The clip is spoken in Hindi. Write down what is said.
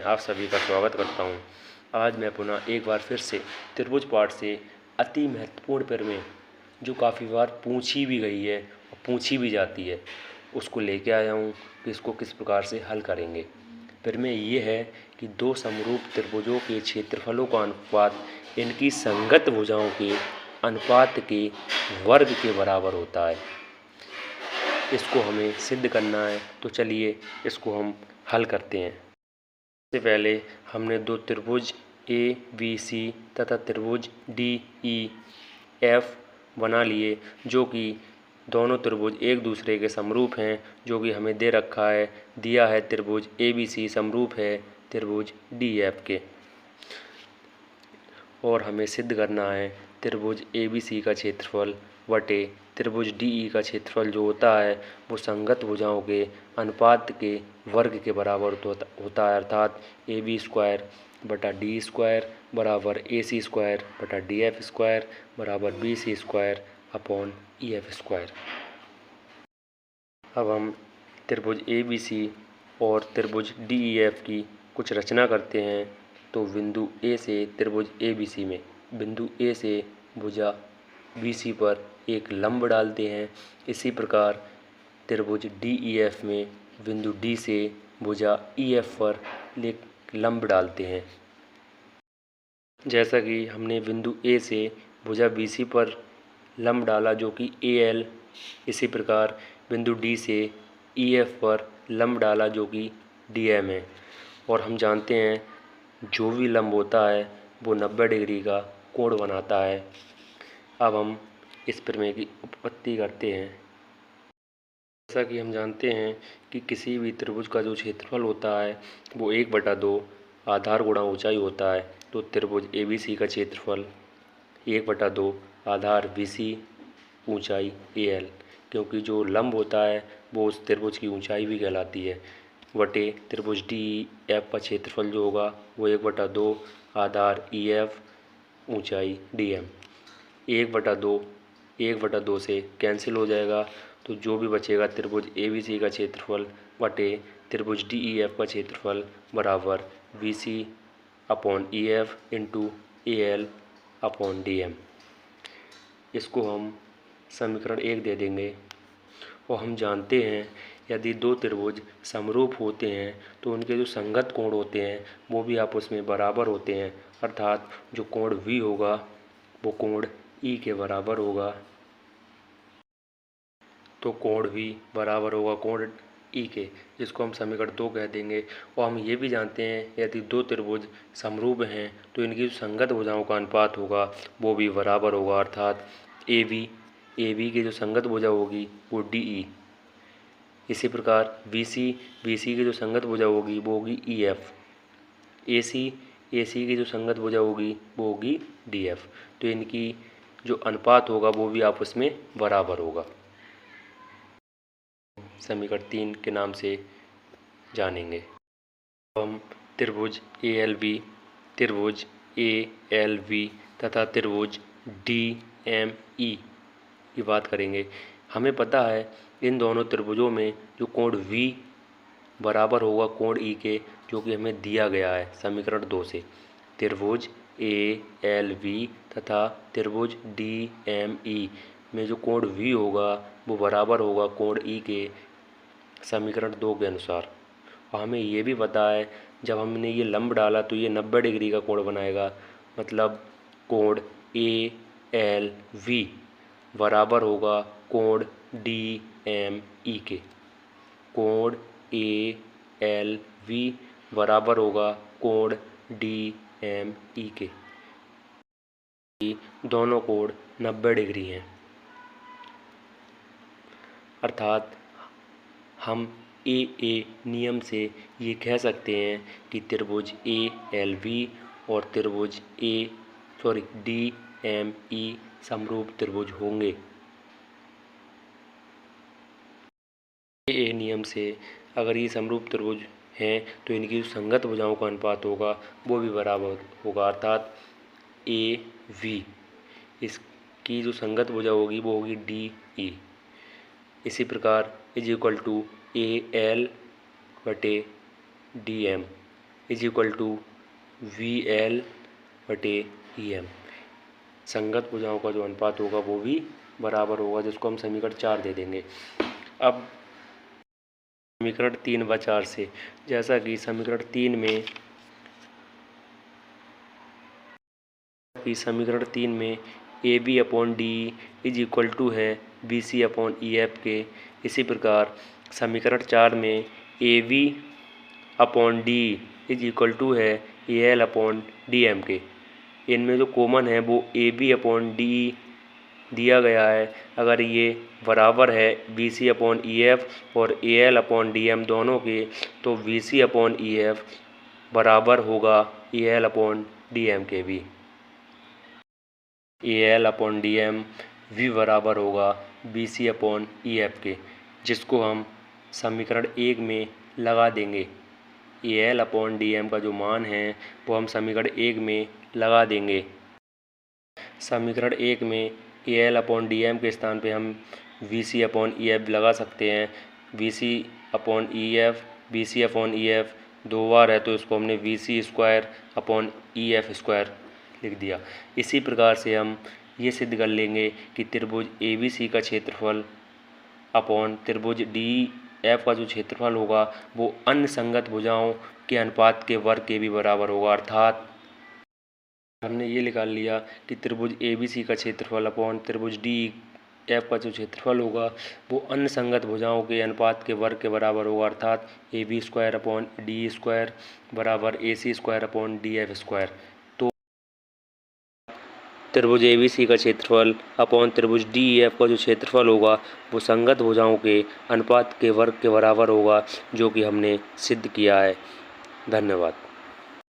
आप सभी का स्वागत करता हूं। आज मैं पुनः एक बार फिर से त्रिभुज पाठ से अति महत्वपूर्ण प्रमेय जो काफ़ी बार पूछी भी गई है और पूछी भी जाती है उसको लेके आया हूं कि इसको किस प्रकार से हल करेंगे। प्रमेय ये है कि दो समरूप त्रिभुजों के क्षेत्रफलों का अनुपात इनकी संगत भुजाओं के अनुपात के वर्ग के बराबर होता है। इसको हमें सिद्ध करना है, तो चलिए इसको हम हल करते हैं। सबसे पहले हमने दो त्रिभुज ए बी सी तथा त्रिभुज डी ई एफ बना लिए, जो कि दोनों त्रिभुज एक दूसरे के समरूप हैं, जो कि हमें दे रखा है, दिया है त्रिभुज ए बी सी समरूप है त्रिभुज डी एफ के। और हमें सिद्ध करना है त्रिभुज ए बी सी का क्षेत्रफल बटे त्रिभुज डी ई का क्षेत्रफल जो होता है वो संगत भुजाओं के अनुपात के वर्ग के बराबर होता है, अर्थात ए बी स्क्वायर बटा डी स्क्वायर बराबर ए सी स्क्वायर बटा डी एफ स्क्वायर बराबर B C square upon E F square. अब हम त्रिभुज ए बी सी और त्रिभुज डी ई एफ की कुछ रचना करते हैं। तो बिंदु ए से त्रिभुज ए बी सी में बिंदु ए से भुजा बी सी पर एक लंब डालते हैं। इसी प्रकार त्रिभुज डी ई एफ में बिंदु डी से भुजा ई एफ पर एक लंब डालते हैं। जैसा कि हमने बिंदु ए से भुजा बी सी पर लंब डाला जो कि ए एल, इसी प्रकार बिंदु डी से ई एफ पर लंब डाला जो कि डी एम है। और हम जानते हैं जो भी लंब होता है वो 90 डिग्री का कोण बनाता है। अब हम इस प्रमेय की उत्पत्ति करते हैं। जैसा कि हम जानते हैं कि किसी भी त्रिभुज का जो क्षेत्रफल होता है वो 1/2 आधार गुणा ऊंचाई होता है। तो त्रिभुज ए बी सी का क्षेत्रफल 1/2 आधार बी सी ऊंचाई ए एल, क्योंकि जो लंब होता है वो उस त्रिभुज की ऊंचाई भी कहलाती है, बटे त्रिभुज डी एफ का क्षेत्रफल जो होगा वो 1/2 आधार ई एफ ऊंचाई डी एम। 1/2 से कैंसिल हो जाएगा, तो जो भी बचेगा त्रिभुज ए बी सी का क्षेत्रफल बटे त्रिभुज डी ई एफ का क्षेत्रफल बराबर B C upon E F into A L upon D M. इसको हम समीकरण 1 दे देंगे। और हम जानते हैं यदि दो त्रिभुज समरूप होते हैं तो उनके जो संगत कोण होते हैं वो भी आपस में बराबर होते हैं, अर्थात जो कोण V होगा वो कोण E के बराबर होगा। तो कोण V बराबर होगा कोण E के, जिसको हम समीकरण 2 कह देंगे। और हम ये भी जानते हैं यदि दो त्रिभुज समरूप हैं तो इनकी जो संगत भुजाओं का अनुपात होगा वो भी बराबर होगा, अर्थात ए बी की जो संगत भुजा होगी वो डी ई। इसी प्रकार बी सी की जो संगत भुजा होगी वो होगी ई एफ। ए सी की जो संगत भुजा होगी वो होगी डी एफ। तो इनकी जो अनुपात होगा वो भी आपस में बराबर होगा। समीकरण 3 के नाम से जानेंगे। हम त्रिभुज ए एल वी तथा त्रिभुज डी एम ई की बात करेंगे। हमें पता है इन दोनों त्रिभुजों में जो कोण V बराबर होगा कोण E के, जो कि हमें दिया गया है समीकरण 2 से। त्रिभुज ए एल वी तथा त्रिभुज डी एम ई में जो कोण V होगा वो बराबर होगा कोण E के, समीकरण 2 के अनुसार। और हमें ये भी पता है जब हमने ये लंब डाला तो ये 90 डिग्री का कोण बनाएगा, मतलब कोण ए एल वी बराबर होगा कोण डी एम ई के। कोण ए एल वी बराबर होगा कोण डी एम ई के। दोनों कोण 90 डिग्री हैं, अर्थात हम ए नियम से ये कह सकते हैं कि त्रिभुज ए एल वी और त्रिभुज डी एम ई समरूप त्रिभुज होंगे। ए नियम से अगर ये समरूप त्रिभुज हैं तो इनकी जो संगत भुजाओं का अनुपात होगा वो भी बराबर होगा, अर्थात ए वी इसकी जो संगत भुजा होगी वो होगी डी ई। इसी प्रकार is equal to A L बटे D M. Is equal to V L बटे ई एम। संगत भुजाओं का जो अनुपात होगा वो भी बराबर होगा, जिसको हम समीकरण 4 दे देंगे। अब समीकरण 3/4 से, जैसा कि समीकरण 3 में A B upon D is equal to है B C upon E F के, इसी प्रकार समीकरण 4 में A B upon D is equal to है A L upon D M के। इनमें जो कॉमन है वो ए बी अपॉन डी दिया गया है। अगर ये बराबर है B C upon E F और A L upon D M दोनों के, तो V C upon E F बराबर होगा A L upon D M के भी। A L upon D M भी बराबर होगा B C upon E F के, जिसको हम समीकरण 1 में लगा देंगे। A L upon D M का जो मान है वो हम समीकरण 1 में लगा देंगे। समीकरण 1 में A L upon D M के स्थान पे हम B C upon E F लगा सकते हैं। B C upon E F, B C upon E F 2 बार है तो इसको हमने B C square upon E F square लिख दिया। इसी प्रकार से हम ये सिद्ध कर लेंगे कि त्रिभुज ए बी सी का क्षेत्रफल अपॉन त्रिभुज डी एफ का जो क्षेत्रफल होगा वो अन्य संगत भुजाओं के अनुपात के वर्ग के भी बराबर होगा। अर्थात हमने ये निकाल लिया कि त्रिभुज ए बी सी का क्षेत्रफल अपॉन त्रिभुज डी एफ का जो क्षेत्रफल होगा वो अन्य संगत भुजाओं के अनुपात के वर्ग के बराबर होगा। अर्थात A B square upon D square बराबर A C square upon D F square. तो त्रिभुज ए बी सी का क्षेत्रफल अपॉन त्रिभुज डी एफ का जो क्षेत्रफल होगा वो संगत भुजाओं के अनुपात के वर्ग के बराबर होगा, जो कि हमने सिद्ध किया है। धन्यवाद।